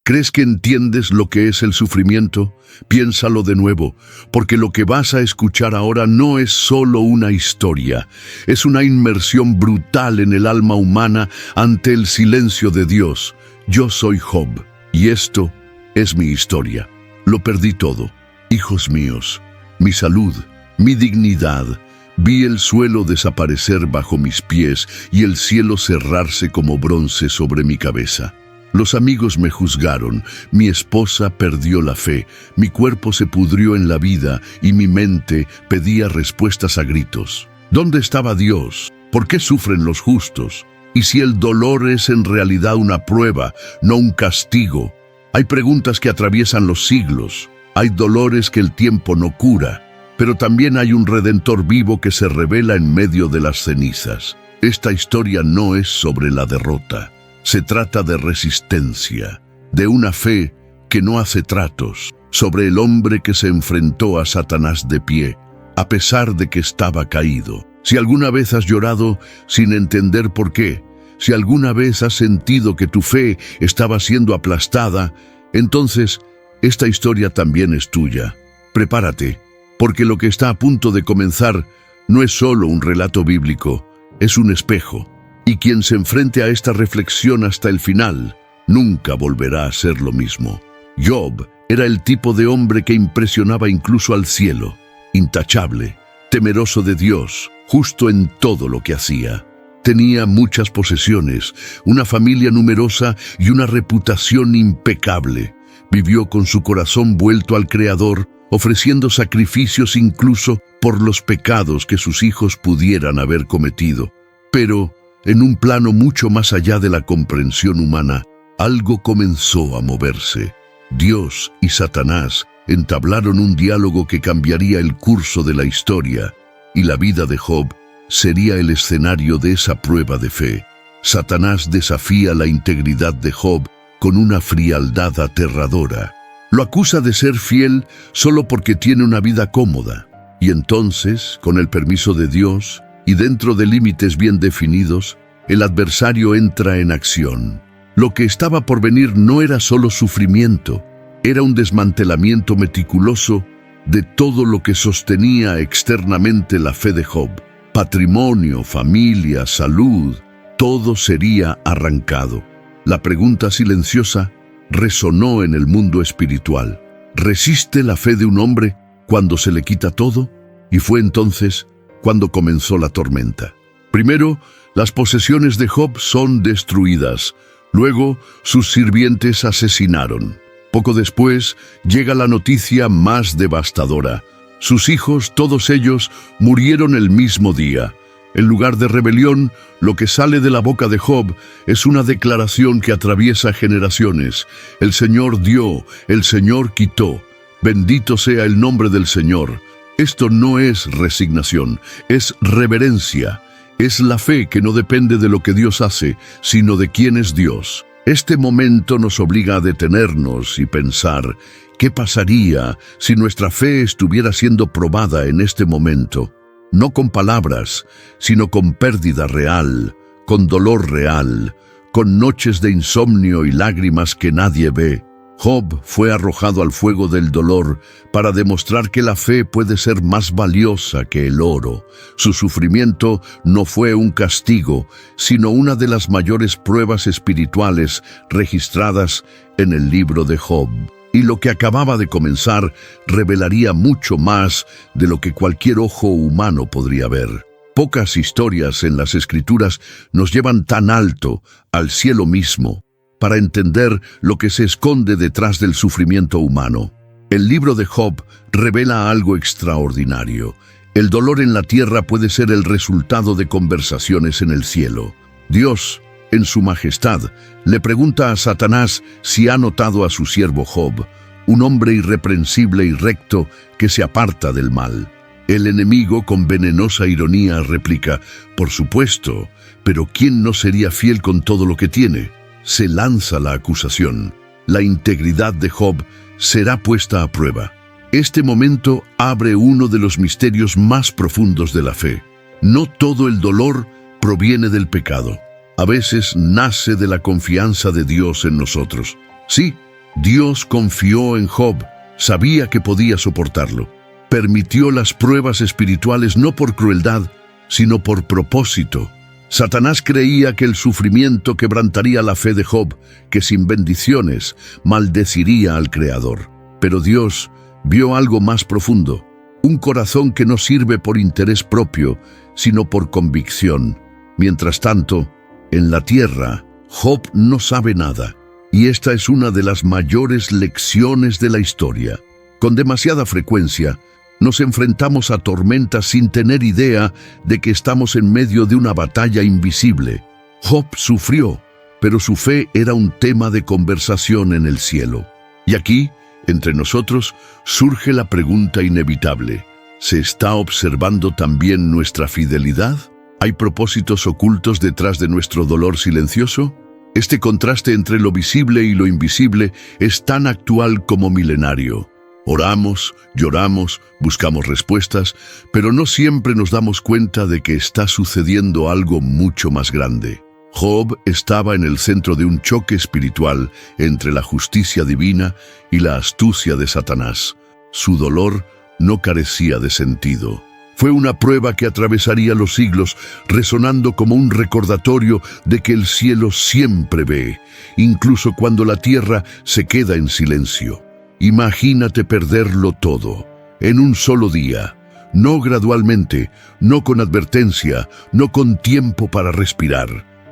¿Crees que entiendes lo que es el sufrimiento? Piénsalo de nuevo, porque lo que vas a escuchar ahora no es solo una historia, es una inmersión brutal en el alma humana ante el silencio de Dios. Yo soy Job, y esto es mi historia. Lo perdí todo, hijos míos, mi salud, mi dignidad. Vi el suelo desaparecer bajo mis pies y el cielo cerrarse como bronce sobre mi cabeza. Los amigos me juzgaron, mi esposa perdió la fe, mi cuerpo se pudrió en la vida y mi mente pedía respuestas a gritos. ¿Dónde estaba Dios? ¿Por qué sufren los justos? ¿Y si el dolor es en realidad una prueba, no un castigo? Hay preguntas que atraviesan los siglos, hay dolores que el tiempo no cura, pero también hay un Redentor vivo que se revela en medio de las cenizas. Esta historia no es sobre la derrota. Se trata de resistencia, de una fe que no hace tratos, sobre el hombre que se enfrentó a Satanás de pie, a pesar de que estaba caído. Si alguna vez has llorado sin entender por qué, si alguna vez has sentido que tu fe estaba siendo aplastada, entonces esta historia también es tuya. Prepárate, porque lo que está a punto de comenzar no es solo un relato bíblico, es un espejo. Y quien se enfrente a esta reflexión hasta el final, nunca volverá a ser lo mismo. Job era el tipo de hombre que impresionaba incluso al cielo, intachable, temeroso de Dios, justo en todo lo que hacía. Tenía muchas posesiones, una familia numerosa y una reputación impecable. Vivió con su corazón vuelto al Creador, ofreciendo sacrificios incluso por los pecados que sus hijos pudieran haber cometido. Pero en un plano mucho más allá de la comprensión humana, algo comenzó a moverse. Dios y Satanás entablaron un diálogo que cambiaría el curso de la historia, y la vida de Job sería el escenario de esa prueba de fe. Satanás desafía la integridad de Job con una frialdad aterradora. Lo acusa de ser fiel solo porque tiene una vida cómoda. Y entonces, con el permiso de Dios, y dentro de límites bien definidos, el adversario entra en acción. Lo que estaba por venir no era solo sufrimiento, era un desmantelamiento meticuloso de todo lo que sostenía externamente la fe de Job. Patrimonio, familia, salud, todo sería arrancado. La pregunta silenciosa resonó en el mundo espiritual. ¿Resiste la fe de un hombre cuando se le quita todo? Y fue entonces cuando comenzó la tormenta. Primero, las posesiones de Job son destruidas. Luego, sus sirvientes asesinaron. Poco después, llega la noticia más devastadora. Sus hijos, todos ellos, murieron el mismo día. En lugar de rebelión, lo que sale de la boca de Job es una declaración que atraviesa generaciones. El Señor dio, el Señor quitó. Bendito sea el nombre del Señor. Esto no es resignación, es reverencia. Es la fe que no depende de lo que Dios hace, sino de quién es Dios. Este momento nos obliga a detenernos y pensar, ¿qué pasaría si nuestra fe estuviera siendo probada en este momento? No con palabras, sino con pérdida real, con dolor real, con noches de insomnio y lágrimas que nadie ve. Job fue arrojado al fuego del dolor para demostrar que la fe puede ser más valiosa que el oro. Su sufrimiento no fue un castigo, sino una de las mayores pruebas espirituales registradas en el libro de Job. Y lo que acababa de comenzar revelaría mucho más de lo que cualquier ojo humano podría ver. Pocas historias en las Escrituras nos llevan tan alto, al cielo mismo, para entender lo que se esconde detrás del sufrimiento humano. El libro de Job revela algo extraordinario. El dolor en la tierra puede ser el resultado de conversaciones en el cielo. Dios, en su majestad, le pregunta a Satanás si ha notado a su siervo Job, un hombre irreprensible y recto que se aparta del mal. El enemigo, con venenosa ironía, replica, por supuesto, pero ¿quién no sería fiel con todo lo que tiene? Se lanza la acusación. La integridad de Job será puesta a prueba. Este momento abre uno de los misterios más profundos de la fe. No todo el dolor proviene del pecado. A veces nace de la confianza de Dios en nosotros. Sí, Dios confió en Job, sabía que podía soportarlo. Permitió las pruebas espirituales no por crueldad, sino por propósito. Satanás creía que el sufrimiento quebrantaría la fe de Job, que sin bendiciones maldeciría al Creador. Pero Dios vio algo más profundo, un corazón que no sirve por interés propio, sino por convicción. Mientras tanto, en la tierra, Job no sabe nada, y esta es una de las mayores lecciones de la historia. Con demasiada frecuencia, nos enfrentamos a tormentas sin tener idea de que estamos en medio de una batalla invisible. Job sufrió, pero su fe era un tema de conversación en el cielo. Y aquí, entre nosotros, surge la pregunta inevitable: ¿se está observando también nuestra fidelidad? ¿Hay propósitos ocultos detrás de nuestro dolor silencioso? Este contraste entre lo visible y lo invisible es tan actual como milenario. Oramos, lloramos, buscamos respuestas, pero no siempre nos damos cuenta de que está sucediendo algo mucho más grande. Job estaba en el centro de un choque espiritual entre la justicia divina y la astucia de Satanás. Su dolor no carecía de sentido. Fue una prueba que atravesaría los siglos, resonando como un recordatorio de que el cielo siempre ve, incluso cuando la tierra se queda en silencio. Imagínate perderlo todo, en un solo día, no gradualmente, no con advertencia, no con tiempo para respirar.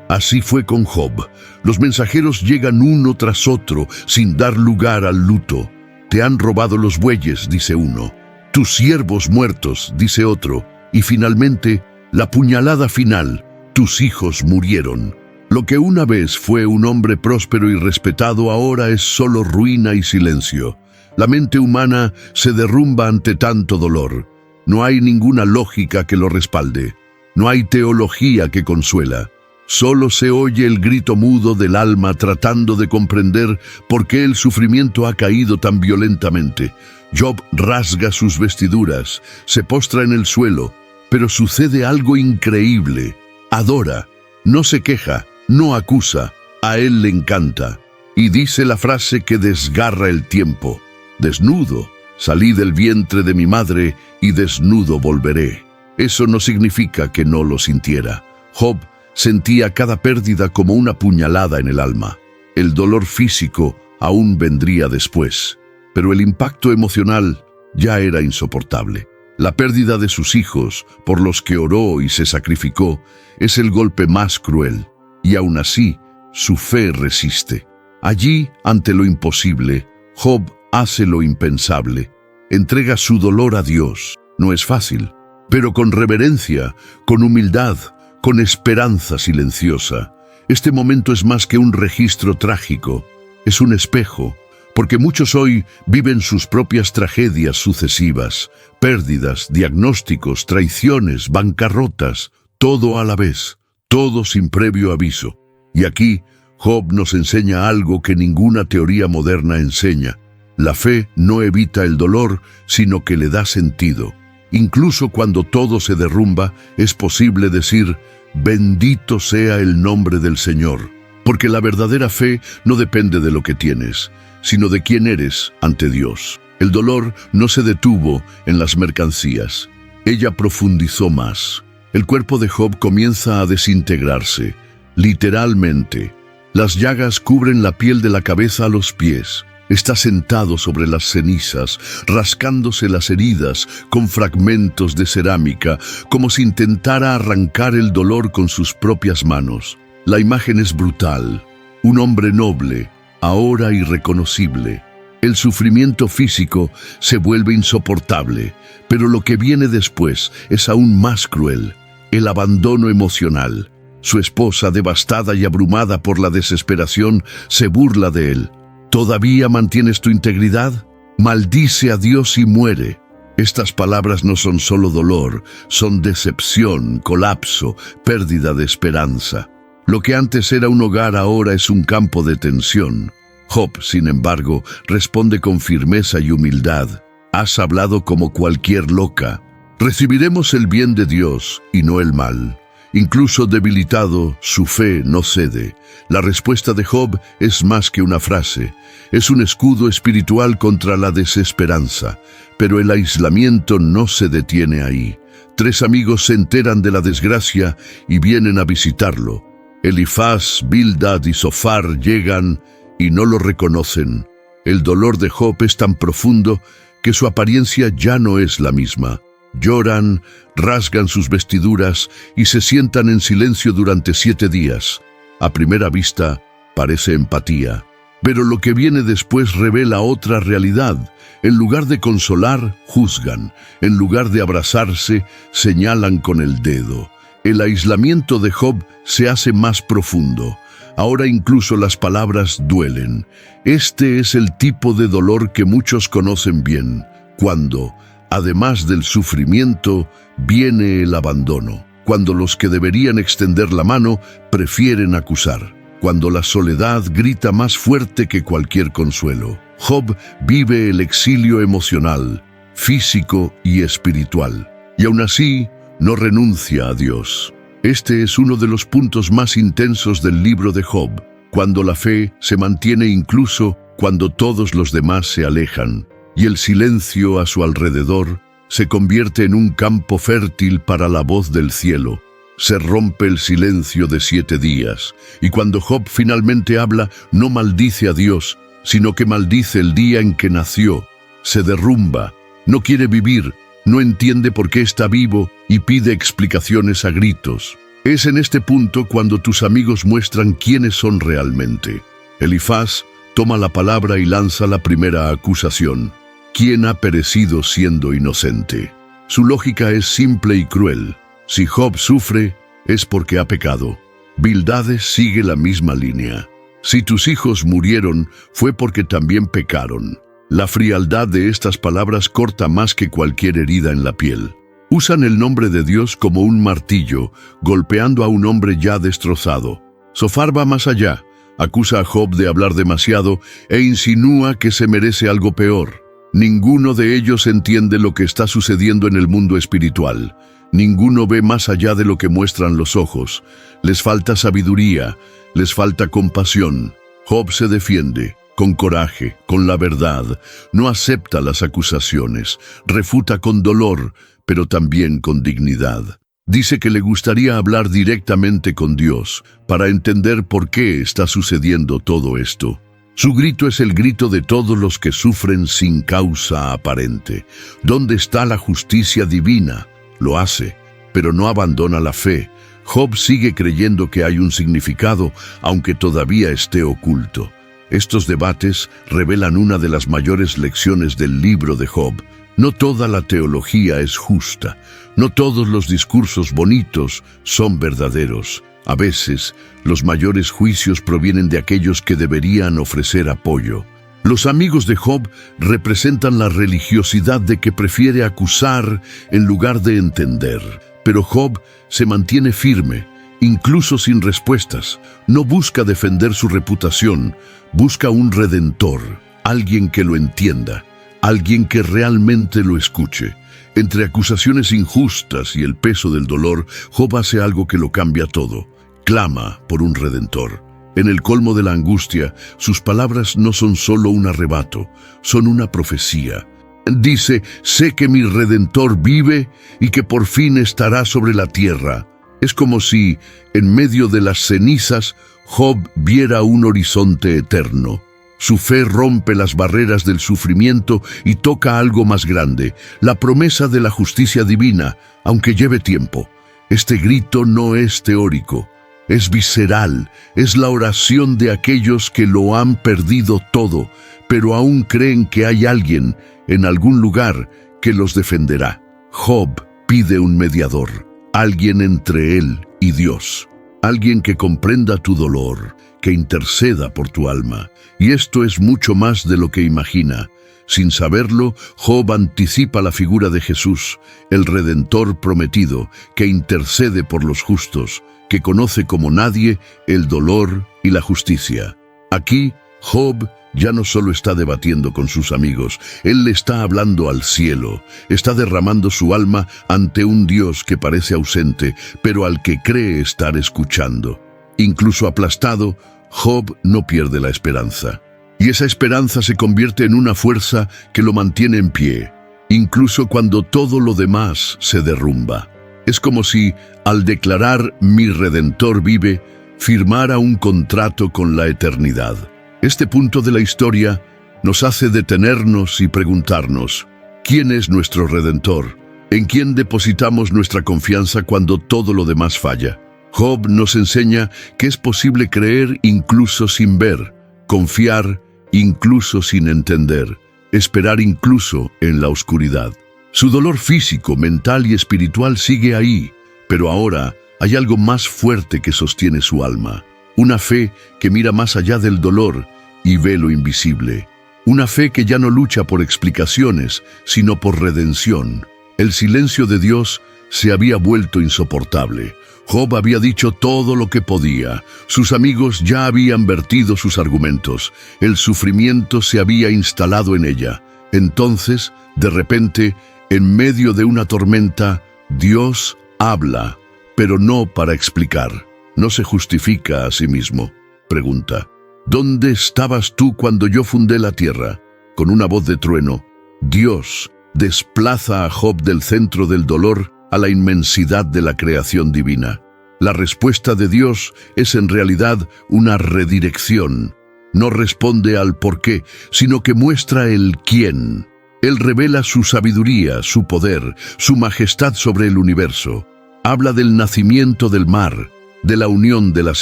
Así fue con Job. Los mensajeros llegan uno tras otro, sin dar lugar al luto. Te han robado los bueyes, dice uno. Tus siervos muertos, dice otro. Y finalmente, la puñalada final, tus hijos murieron. Lo que una vez fue un hombre próspero y respetado ahora es solo ruina y silencio. La mente humana se derrumba ante tanto dolor. No hay ninguna lógica que lo respalde. No hay teología que consuela. Solo se oye el grito mudo del alma tratando de comprender por qué el sufrimiento ha caído tan violentamente. Job rasga sus vestiduras, se postra en el suelo, pero sucede algo increíble. Adora, no se queja, no acusa, a él le encanta. Y dice la frase que desgarra el tiempo: desnudo, salí del vientre de mi madre y desnudo volveré. Eso no significa que no lo sintiera. Job sentía cada pérdida como una puñalada en el alma. El dolor físico aún vendría después, pero el impacto emocional ya era insoportable. La pérdida de sus hijos, por los que oró y se sacrificó, es el golpe más cruel. Y aún así, su fe resiste. Allí, ante lo imposible, Job hace lo impensable. Entrega su dolor a Dios. No es fácil, pero con reverencia, con humildad, con esperanza silenciosa. Este momento es más que un registro trágico. Es un espejo, porque muchos hoy viven sus propias tragedias sucesivas, pérdidas, diagnósticos, traiciones, bancarrotas, todo a la vez. Todo sin previo aviso. Y aquí, Job nos enseña algo que ninguna teoría moderna enseña. La fe no evita el dolor, sino que le da sentido. Incluso cuando todo se derrumba, es posible decir: bendito sea el nombre del Señor. Porque la verdadera fe no depende de lo que tienes, sino de quién eres ante Dios. El dolor no se detuvo en las mercancías. Ella profundizó más. El cuerpo de Job comienza a desintegrarse, literalmente. Las llagas cubren la piel de la cabeza a los pies. Está sentado sobre las cenizas, rascándose las heridas con fragmentos de cerámica, como si intentara arrancar el dolor con sus propias manos. La imagen es brutal. Un hombre noble, ahora irreconocible. El sufrimiento físico se vuelve insoportable, pero lo que viene después es aún más cruel. El abandono emocional. Su esposa, devastada y abrumada por la desesperación, se burla de él. ¿Todavía mantienes tu integridad? Maldice a Dios y muere. Estas palabras no son solo dolor, son decepción, colapso, pérdida de esperanza. Lo que antes era un hogar ahora es un campo de tensión. Job, sin embargo, responde con firmeza y humildad. Has hablado como cualquier loca. Recibiremos el bien de Dios y no el mal. Incluso debilitado, su fe no cede. La respuesta de Job es más que una frase. Es un escudo espiritual contra la desesperanza. Pero el aislamiento no se detiene ahí. 3 amigos se enteran de la desgracia y vienen a visitarlo. Elifaz, Bildad y Zofar llegan y no lo reconocen. El dolor de Job es tan profundo que su apariencia ya no es la misma. Lloran, rasgan sus vestiduras y se sientan en silencio durante 7 días. A primera vista, parece empatía. Pero lo que viene después revela otra realidad. En lugar de consolar, juzgan. En lugar de abrazarse, señalan con el dedo. El aislamiento de Job se hace más profundo. Ahora incluso las palabras duelen. Este es el tipo de dolor que muchos conocen bien, cuando, además del sufrimiento, viene el abandono. Cuando los que deberían extender la mano prefieren acusar. Cuando la soledad grita más fuerte que cualquier consuelo. Job vive el exilio emocional, físico y espiritual. Y aún así, no renuncia a Dios. Este es uno de los puntos más intensos del libro de Job, cuando la fe se mantiene incluso cuando todos los demás se alejan, y el silencio a su alrededor se convierte en un campo fértil para la voz del cielo. Se rompe el silencio de 7 días, y cuando Job finalmente habla, no maldice a Dios, sino que maldice el día en que nació. Se derrumba, no quiere vivir, no entiende por qué está vivo y pide explicaciones a gritos. Es en este punto cuando tus amigos muestran quiénes son realmente. Elifaz toma la palabra y lanza la primera acusación. ¿Quién ha perecido siendo inocente? Su lógica es simple y cruel. Si Job sufre, es porque ha pecado. Bildad sigue la misma línea. Si tus hijos murieron, fue porque también pecaron. La frialdad de estas palabras corta más que cualquier herida en la piel. Usan el nombre de Dios como un martillo, golpeando a un hombre ya destrozado. Zofar va más allá, acusa a Job de hablar demasiado e insinúa que se merece algo peor. Ninguno de ellos entiende lo que está sucediendo en el mundo espiritual. Ninguno ve más allá de lo que muestran los ojos. Les falta sabiduría, les falta compasión. Job se defiende. Con coraje, con la verdad, no acepta las acusaciones, refuta con dolor, pero también con dignidad. Dice que le gustaría hablar directamente con Dios, para entender por qué está sucediendo todo esto. Su grito es el grito de todos los que sufren sin causa aparente. ¿Dónde está la justicia divina? Lo hace, pero no abandona la fe. Job sigue creyendo que hay un significado, aunque todavía esté oculto. Estos debates revelan una de las mayores lecciones del libro de Job. No toda la teología es justa. No todos los discursos bonitos son verdaderos. A veces, los mayores juicios provienen de aquellos que deberían ofrecer apoyo. Los amigos de Job representan la religiosidad de que prefiere acusar en lugar de entender. Pero Job se mantiene firme, incluso sin respuestas. No busca defender su reputación, busca un redentor, alguien que lo entienda, alguien que realmente lo escuche. Entre acusaciones injustas y el peso del dolor, Job hace algo que lo cambia todo. Clama por un redentor. En el colmo de la angustia, sus palabras no son solo un arrebato, son una profecía. Dice, sé que mi redentor vive y que por fin estará sobre la tierra. Es como si, en medio de las cenizas, Job viera un horizonte eterno. Su fe rompe las barreras del sufrimiento y toca algo más grande, la promesa de la justicia divina, aunque lleve tiempo. Este grito no es teórico, es visceral, es la oración de aquellos que lo han perdido todo, pero aún creen que hay alguien, en algún lugar, que los defenderá. Job pide un mediador, alguien entre él y Dios. Alguien que comprenda tu dolor, que interceda por tu alma. Y esto es mucho más de lo que imagina. Sin saberlo, Job anticipa la figura de Jesús, el Redentor prometido, que intercede por los justos, que conoce como nadie el dolor y la justicia. Aquí, Job Ya no solo está debatiendo con sus amigos, él le está hablando al cielo, está derramando su alma ante un Dios que parece ausente, pero al que cree estar escuchando. Incluso aplastado, Job no pierde la esperanza. Y esa esperanza se convierte en una fuerza que lo mantiene en pie, incluso cuando todo lo demás se derrumba. Es como si, al declarar "mi Redentor vive", firmara un contrato con la eternidad. Este punto de la historia nos hace detenernos y preguntarnos, ¿quién es nuestro Redentor? ¿En quién depositamos nuestra confianza cuando todo lo demás falla? Job nos enseña que es posible creer incluso sin ver, confiar incluso sin entender, esperar incluso en la oscuridad. Su dolor físico, mental y espiritual sigue ahí, pero ahora hay algo más fuerte que sostiene su alma. Una fe que mira más allá del dolor y ve lo invisible. Una fe que ya no lucha por explicaciones, sino por redención. El silencio de Dios se había vuelto insoportable. Job había dicho todo lo que podía. Sus amigos ya habían vertido sus argumentos. El sufrimiento se había instalado en ella. Entonces, de repente, en medio de una tormenta, Dios habla, pero no para explicar. No se justifica a sí mismo. Pregunta, ¿dónde estabas tú cuando yo fundé la tierra? Con una voz de trueno, Dios desplaza a Job del centro del dolor a la inmensidad de la creación divina. La respuesta de Dios es en realidad una redirección. No responde al por qué, sino que muestra el quién. Él revela su sabiduría, su poder, su majestad sobre el universo. Habla del nacimiento del mar, de la unión de las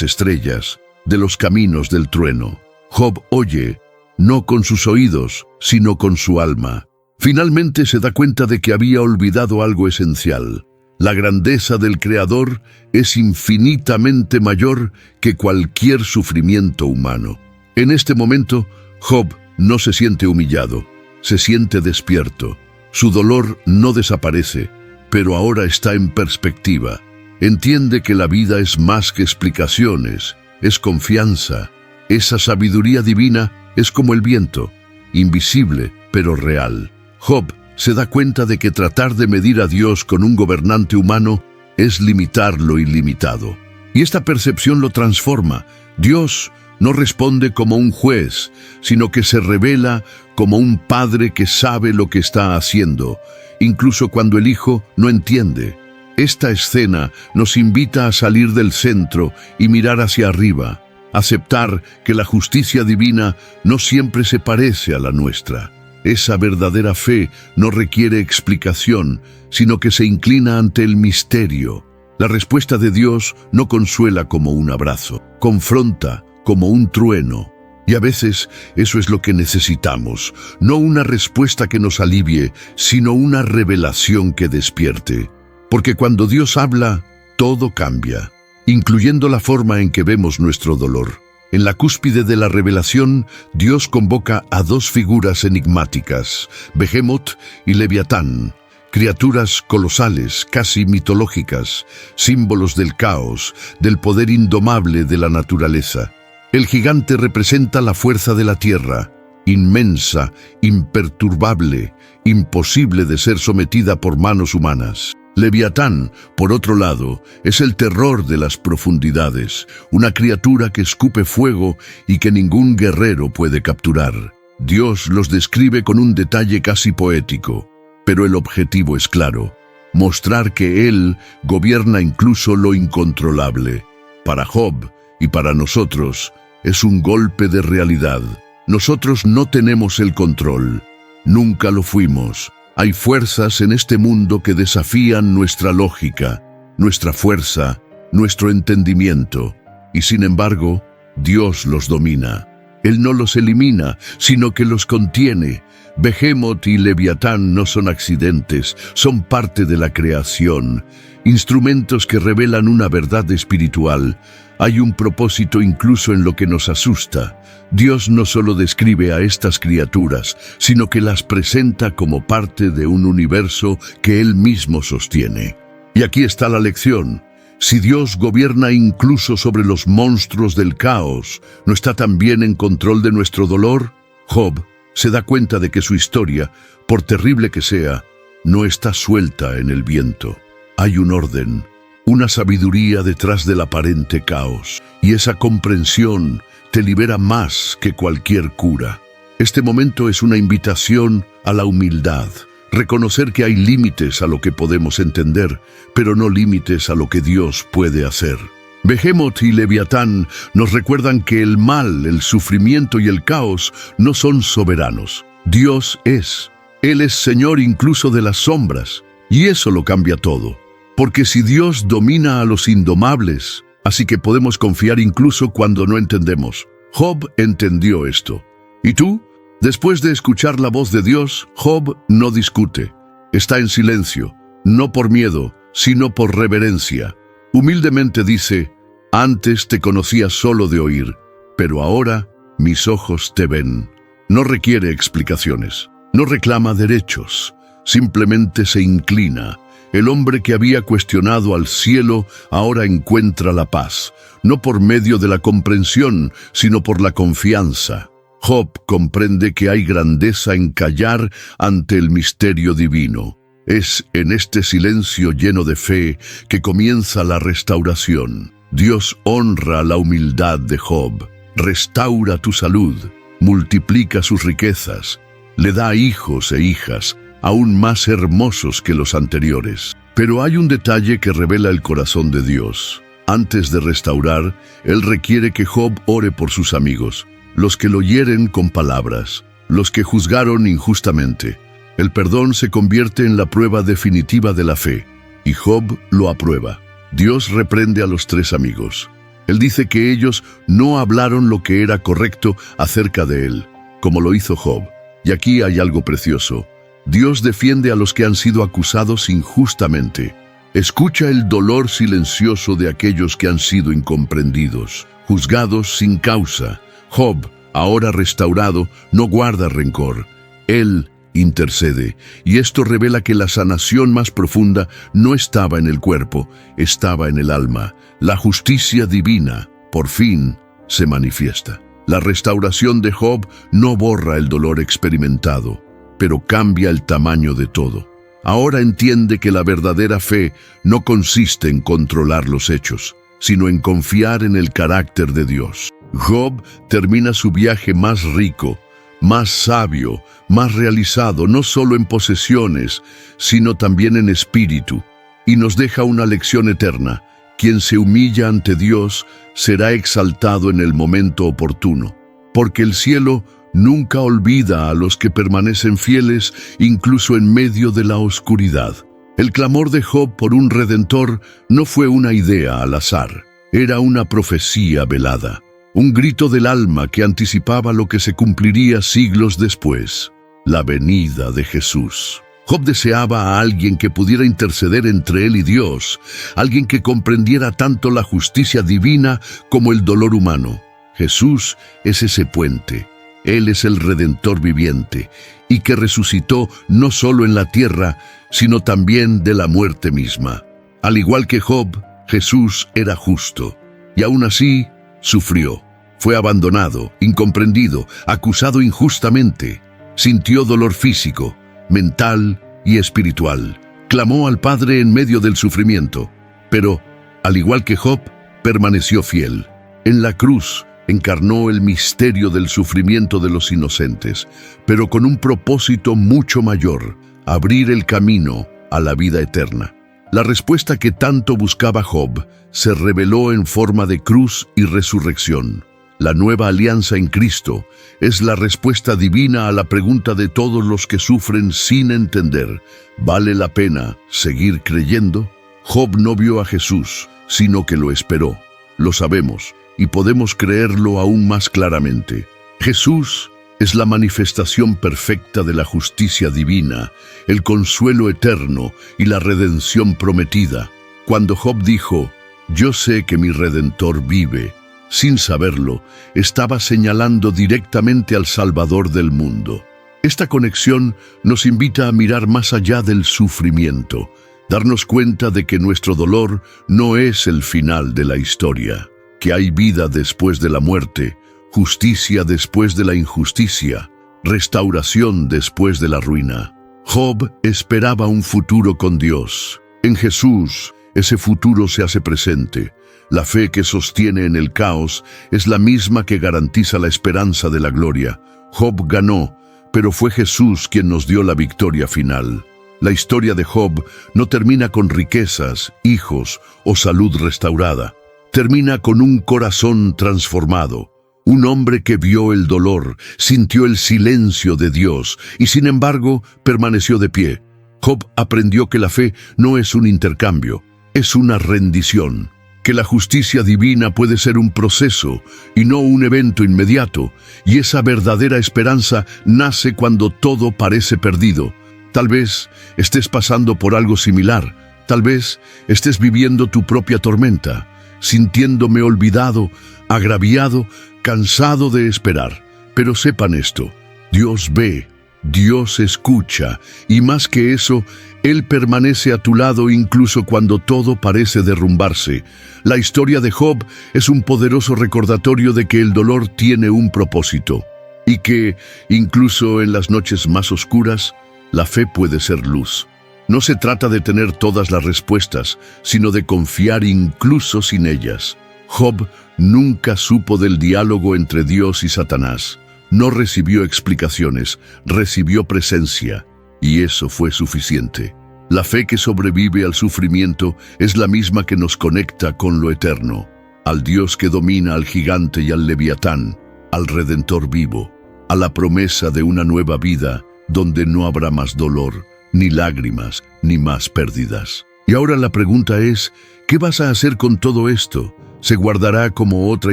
estrellas, de los caminos del trueno. Job oye, no con sus oídos, sino con su alma. Finalmente se da cuenta de que había olvidado algo esencial. La grandeza del Creador es infinitamente mayor que cualquier sufrimiento humano. En este momento, Job no se siente humillado, se siente despierto. Su dolor no desaparece, pero ahora está en perspectiva. Entiende que la vida es más que explicaciones, es confianza. Esa sabiduría divina es como el viento, invisible pero real. Job se da cuenta de que tratar de medir a Dios con un gobernante humano es limitar lo ilimitado. Y esta percepción lo transforma. Dios no responde como un juez, sino que se revela como un padre que sabe lo que está haciendo, incluso cuando el hijo no entiende. Esta escena nos invita a salir del centro y mirar hacia arriba, aceptar que la justicia divina no siempre se parece a la nuestra. Esa verdadera fe no requiere explicación, sino que se inclina ante el misterio. La respuesta de Dios no consuela como un abrazo, confronta como un trueno. Y a veces eso es lo que necesitamos, no una respuesta que nos alivie, sino una revelación que despierte. Porque cuando Dios habla, todo cambia, incluyendo la forma en que vemos nuestro dolor. En la cúspide de la revelación, Dios convoca a dos figuras enigmáticas, Behemoth y Leviatán, criaturas colosales, casi mitológicas, símbolos del caos, del poder indomable de la naturaleza. El gigante representa la fuerza de la tierra, inmensa, imperturbable, imposible de ser sometida por manos humanas. Leviatán, por otro lado, es el terror de las profundidades, una criatura que escupe fuego y que ningún guerrero puede capturar. Dios los describe con un detalle casi poético, pero el objetivo es claro, mostrar que Él gobierna incluso lo incontrolable. Para Job y para nosotros, es un golpe de realidad. Nosotros no tenemos el control, nunca lo fuimos. Hay fuerzas en este mundo que desafían nuestra lógica, nuestra fuerza, nuestro entendimiento, y sin embargo, Dios los domina. Él no los elimina, sino que los contiene. Behemoth y Leviatán no son accidentes, son parte de la creación, instrumentos que revelan una verdad espiritual. Hay un propósito incluso en lo que nos asusta. Dios no solo describe a estas criaturas, sino que las presenta como parte de un universo que Él mismo sostiene. Y aquí está la lección. Si Dios gobierna incluso sobre los monstruos del caos, ¿no está también en control de nuestro dolor? Job se da cuenta de que su historia, por terrible que sea, no está suelta en el viento. Hay un orden, una sabiduría detrás del aparente caos, y esa comprensión te libera más que cualquier cura. Este momento es una invitación a la humildad, reconocer que hay límites a lo que podemos entender, pero no límites a lo que Dios puede hacer. Behemoth y Leviatán nos recuerdan que el mal, el sufrimiento y el caos no son soberanos. Dios es. Él es Señor incluso de las sombras, y eso lo cambia todo. Porque si Dios domina a los indomables, así que podemos confiar incluso cuando no entendemos. Job entendió esto. ¿Y tú? Después de escuchar la voz de Dios, Job no discute. Está en silencio, no por miedo, sino por reverencia. Humildemente dice: antes te conocía solo de oír, pero ahora mis ojos te ven. No requiere explicaciones, no reclama derechos, simplemente se inclina. El hombre que había cuestionado al cielo ahora encuentra la paz, no por medio de la comprensión, sino por la confianza. Job comprende que hay grandeza en callar ante el misterio divino. Es en este silencio lleno de fe que comienza la restauración. Dios honra la humildad de Job, restaura tu salud, multiplica sus riquezas, le da hijos e hijas, aún más hermosos que los anteriores. Pero hay un detalle que revela el corazón de Dios. Antes de restaurar, Él requiere que Job ore por sus amigos, los que lo hieren con palabras, los que juzgaron injustamente. El perdón se convierte en la prueba definitiva de la fe, y Job lo aprueba. Dios reprende a los tres amigos. Él dice que ellos no hablaron lo que era correcto acerca de él, como lo hizo Job. Y aquí hay algo precioso. Dios defiende a los que han sido acusados injustamente. Escucha el dolor silencioso de aquellos que han sido incomprendidos, juzgados sin causa. Job, ahora restaurado, no guarda rencor. Él intercede, y esto revela que la sanación más profunda no estaba en el cuerpo, estaba en el alma. La justicia divina, por fin, se manifiesta. La restauración de Job no borra el dolor experimentado, pero cambia el tamaño de todo. Ahora entiende que la verdadera fe no consiste en controlar los hechos, sino en confiar en el carácter de Dios. Job termina su viaje más rico, más sabio, más realizado, no solo en posesiones, sino también en espíritu, y nos deja una lección eterna. Quien se humilla ante Dios será exaltado en el momento oportuno, porque el cielo nunca olvida a los que permanecen fieles incluso en medio de la oscuridad. El clamor de Job por un redentor no fue una idea al azar, era una profecía velada. Un grito del alma que anticipaba lo que se cumpliría siglos después, la venida de Jesús. Job deseaba a alguien que pudiera interceder entre él y Dios, alguien que comprendiera tanto la justicia divina como el dolor humano. Jesús es ese puente. Él es el Redentor viviente y que resucitó no solo en la tierra, sino también de la muerte misma. Al igual que Job, Jesús era justo y aún así sufrió. Fue abandonado, incomprendido, acusado injustamente. Sintió dolor físico, mental y espiritual. Clamó al Padre en medio del sufrimiento, pero, al igual que Job, permaneció fiel. En la cruz encarnó el misterio del sufrimiento de los inocentes, pero con un propósito mucho mayor: abrir el camino a la vida eterna. La respuesta que tanto buscaba Job se reveló en forma de cruz y resurrección. La nueva alianza en Cristo es la respuesta divina a la pregunta de todos los que sufren sin entender: ¿vale la pena seguir creyendo? Job no vio a Jesús, sino que lo esperó. Lo sabemos y podemos creerlo aún más claramente. Jesús es la manifestación perfecta de la justicia divina, el consuelo eterno y la redención prometida. Cuando Job dijo: «Yo sé que mi Redentor vive», sin saberlo, estaba señalando directamente al Salvador del mundo. Esta conexión nos invita a mirar más allá del sufrimiento, darnos cuenta de que nuestro dolor no es el final de la historia, que hay vida después de la muerte, justicia después de la injusticia, restauración después de la ruina. Job esperaba un futuro con Dios. En Jesús, ese futuro se hace presente. La fe que sostiene en el caos es la misma que garantiza la esperanza de la gloria. Job ganó, pero fue Jesús quien nos dio la victoria final. La historia de Job no termina con riquezas, hijos o salud restaurada. Termina con un corazón transformado. Un hombre que vio el dolor, sintió el silencio de Dios y sin embargo permaneció de pie. Job aprendió que la fe no es un intercambio, es una rendición. Que la justicia divina puede ser un proceso y no un evento inmediato, y esa verdadera esperanza nace cuando todo parece perdido. Tal vez estés pasando por algo similar, tal vez estés viviendo tu propia tormenta, sintiéndome olvidado, agraviado, cansado de esperar. Pero sepan esto, Dios ve, Dios escucha, y más que eso, Él permanece a tu lado incluso cuando todo parece derrumbarse. La historia de Job es un poderoso recordatorio de que el dolor tiene un propósito, y que, incluso en las noches más oscuras, la fe puede ser luz. No se trata de tener todas las respuestas, sino de confiar incluso sin ellas. Job nunca supo del diálogo entre Dios y Satanás. No recibió explicaciones, recibió presencia, y eso fue suficiente. La fe que sobrevive al sufrimiento es la misma que nos conecta con lo eterno, al Dios que domina al gigante y al leviatán, al Redentor vivo, a la promesa de una nueva vida donde no habrá más dolor, ni lágrimas, ni más pérdidas. Y ahora la pregunta es, ¿qué vas a hacer con todo esto? ¿Se guardará como otra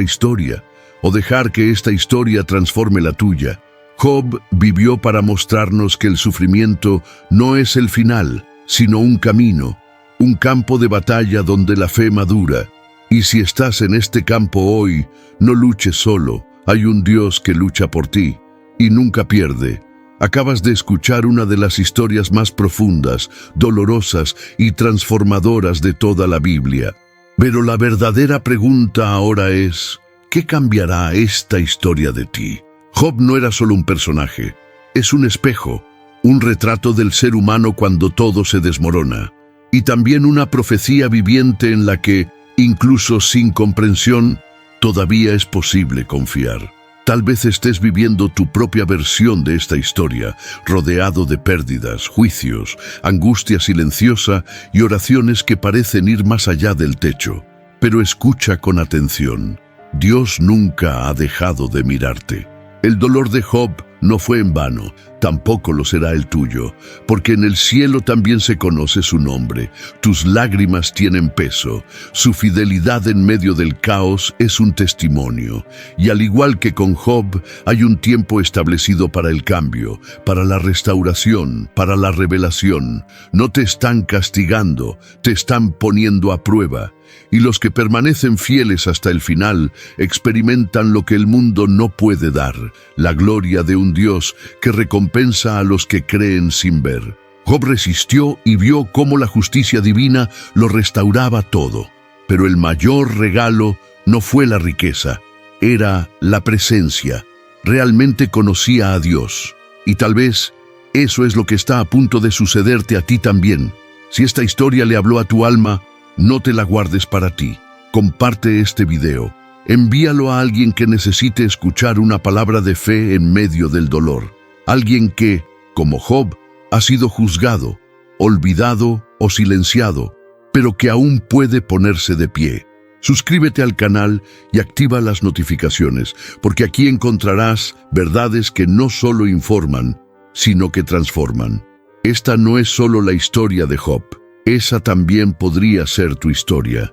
historia? ¿O dejar que esta historia transforme la tuya? Job vivió para mostrarnos que el sufrimiento no es el final, sino un camino, un campo de batalla donde la fe madura. Y si estás en este campo hoy, no luches solo, hay un Dios que lucha por ti, y nunca pierde. Acabas de escuchar una de las historias más profundas, dolorosas y transformadoras de toda la Biblia. Pero la verdadera pregunta ahora es, ¿qué cambiará esta historia de ti? Job no era solo un personaje, es un espejo, un retrato del ser humano cuando todo se desmorona, y también una profecía viviente en la que, incluso sin comprensión, todavía es posible confiar. Tal vez estés viviendo tu propia versión de esta historia, rodeado de pérdidas, juicios, angustia silenciosa y oraciones que parecen ir más allá del techo. Pero escucha con atención. Dios nunca ha dejado de mirarte. El dolor de Job no fue en vano, tampoco lo será el tuyo, porque en el cielo también se conoce su nombre. Tus lágrimas tienen peso, su fidelidad en medio del caos es un testimonio. Y al igual que con Job, hay un tiempo establecido para el cambio, para la restauración, para la revelación. No te están castigando, te están poniendo a prueba. Y los que permanecen fieles hasta el final experimentan lo que el mundo no puede dar, la gloria de un Dios que recompensa a los que creen sin ver. Job resistió y vio cómo la justicia divina lo restauraba todo. Pero el mayor regalo no fue la riqueza, era la presencia. Realmente conocía a Dios. Y tal vez eso es lo que está a punto de sucederte a ti también. Si esta historia le habló a tu alma, no te la guardes para ti. Comparte este video. Envíalo a alguien que necesite escuchar una palabra de fe en medio del dolor. Alguien que, como Job, ha sido juzgado, olvidado o silenciado, pero que aún puede ponerse de pie. Suscríbete al canal y activa las notificaciones, porque aquí encontrarás verdades que no solo informan, sino que transforman. Esta no es solo la historia de Job. Esa también podría ser tu historia.